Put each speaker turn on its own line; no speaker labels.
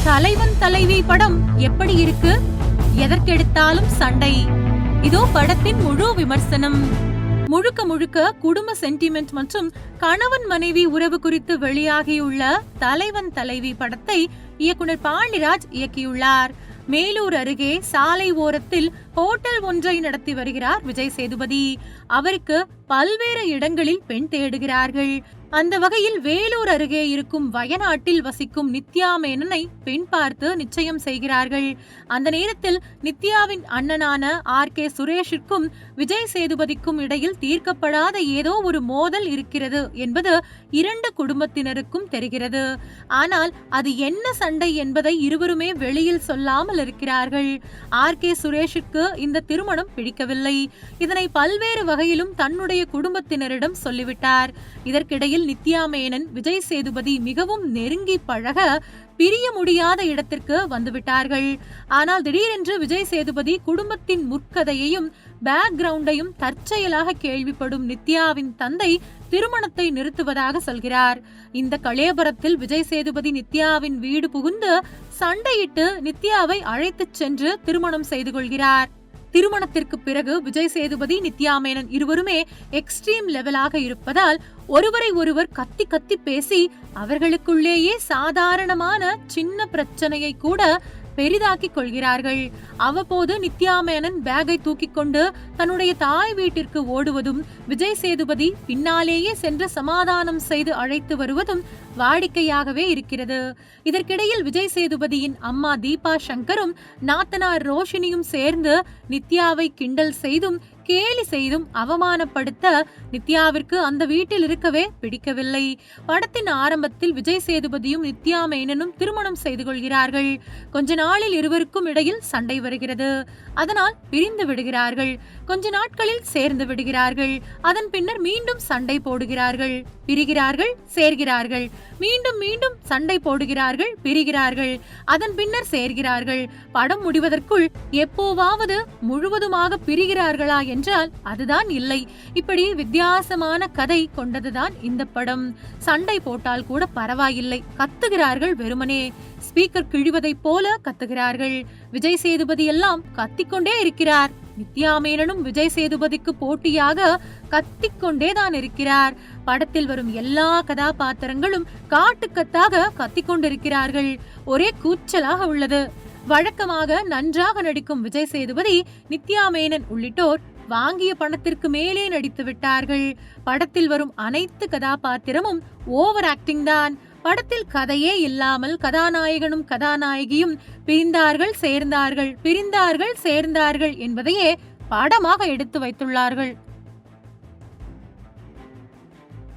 தலைவன் தலைவி படம் எப்படி இருக்கு? எதற்கெடுத்தாலும் சண்டை. இதோ படத்தின் முழு விமர்சனம். முழுக்க முழுக்க குடும்ப சென்டிமெண்ட் மற்றும் கணவன் மனைவி உறவு குறித்து வெளியாகியுள்ள தலைவன் தலைவி படத்தை இயக்குனர் பாண்டிராஜ் இயக்கியுள்ளார். மேலூர் அருகே சாலை ஓரத்தில் ஹோட்டல் ஒன்றை நடத்தி வருகிறார் விஜய் சேதுபதி. அவருக்கு பல்வேறு இடங்களில் பெண் தேடுகிறார்கள். அந்த வகையில் வேலூர் அருகே இருக்கும் வயநாட்டில் வசிக்கும் நித்யா மேனனை பெண் பார்த்து நிச்சயம் செய்கிறார்கள். அந்த நேரத்தில் நித்யாவின் அண்ணனான RK சுரேஷிற்கும் விஜய் சேதுபதிக்கும் இடையில் தீர்க்கப்படாத ஏதோ ஒரு மோதல் இருக்கிறது என்பது இரண்டு குடும்பத்தினருக்கும் தெரிகிறது. ஆனால் அது என்ன சண்டை என்பதை இருவருமே வெளியில் சொல்லாமல் இருக்கிறார்கள். RK சுரேஷிற்கு இந்த திருமணம் பிடிக்கவில்லை. இதனை பல்வேறு வகையிலும் தன்னுடைய குடும்பத்தினரிடம் சொல்லிவிட்டார். இதற்கிடையில் நித்யா மேனன் விஜய் சேதுபதி மிகவும் நெருங்கி பழக பிரிய முடியாத இடத்திற்கு வந்துவிட்டார்கள். ஆனால் திடீரென்று விஜய் சேதுபதி குடும்பத்தின் முற்கதையையும் பேக்ரவுண்டையும் தற்செயலாக கேள்விப்படும் நித்யாவின் தந்தை திருமணத்தை நிறுத்துவதாக சொல்கிறார். இந்த கலேபரத்தில் விஜய் சேதுபதி நித்யாவின் வீடு புகுந்து சண்டையிட்டு நித்யாவை அழைத்துச் சென்று திருமணம் செய்து கொள்கிறார். திருமணத்திற்கு பிறகு விஜய் சேதுபதி நித்யா மேனன் இருவருமே எக்ஸ்ட்ரீம் லெவலாக இருப்பதால் ஒருவரை ஒருவர் கத்தி கத்தி பேசி அவர்களுக்குள்ளேயே சாதாரணமான சின்ன பிரச்சனையை கூட பெரிதாக்கிக் கொள்கிறார்கள். அவ்வப்போது நித்யா மேனன் பேக்கை தூக்கி கொண்டு தன்னுடைய தாய் வீட்டிற்கு ஓடுவதும் விஜய் சேதுபதி பின்னாலேயே சென்று சமாதானம் செய்து அழைத்து வருவதும் வாடிக்கையாகவே இருக்கிறது. இதற்கிடையில் விஜய் சேதுபதியின் அம்மா தீபா சங்கரும் நாத்தனார் ரோஷினியும் சேர்ந்து நித்யாவை கிண்டல் செய்தும் கேலி செய்தும் அவமானப்படுத்த நித்யாவிற்கு அந்த வீட்டில் இருக்கவே பிடிக்கவில்லை. படத்தின் ஆரம்பத்தில் விஜய் சேதுபதியும் நித்யா மேனனும் திருமணம் செய்து கொள்கிறார்கள். கொஞ்ச நாளில் இருவருக்கும் இடையில் சண்டை வருகிறது. அதனால் பிரிந்து விடுகிறார்கள். கொஞ்ச நாட்களில் சேர்ந்து விடுகிறார்கள். அதன் பின்னர் மீண்டும் சண்டை போடுகிறார்கள், பிரிகிறார்கள், சேர்கிறார்கள், மீண்டும் மீண்டும் சண்டை போடுகிறார்கள், பிரிகிறார்கள், அதன் பின்னர் சேர்கிறார்கள். படம் முடிவதற்குள் எப்போவாவது முழுவதுமாக பிரிகிறார்களா என்றால் அதுதான் இல்லை. இப்படி வித்தியாசமான கதை கொண்டதுதான் இந்த படம். சண்டை போட்டால் கூட பரவாயில்லை, கத்துகிறார்கள், வெறுமனே ஸ்பீக்கர் கிழிவதை போல கத்துகிறார்கள். விஜய் சேதுபதி எல்லாம் கத்திக்கொண்டே இருக்கிறார். நித்யா மேனனும் விஜய் சேதுபதிக்கு போட்டியாக கத்திக்கொண்டேதான் இருக்கிறார். படத்தில் வரும் எல்லா கதாபாத்திரங்களும் காட்டுக்கத்தாக கத்திக்கொண்டிருக்கிறார்கள். ஒரே கூச்சலாக உள்ளது. வழக்கமாக நன்றாக நடிக்கும் விஜய் சேதுபதி, நித்யா மேனன் உள்ளிட்டோர் வாங்கிய பணத்திற்கு மேலே நடித்து விட்டார்கள். படத்தில் வரும் அனைத்து கதாபாத்திரமும் ஓவர் ஆக்டிங் தான். படத்தில் கதையே இல்லாமல் கதாநாயகனும் கதாநாயகியும் பிரிந்தார்கள், சேர்ந்தார்கள், பிரிந்தார்கள், சேர்ந்தார்கள் என்பதையே படமாக எடுத்து வைத்துள்ளார்கள்.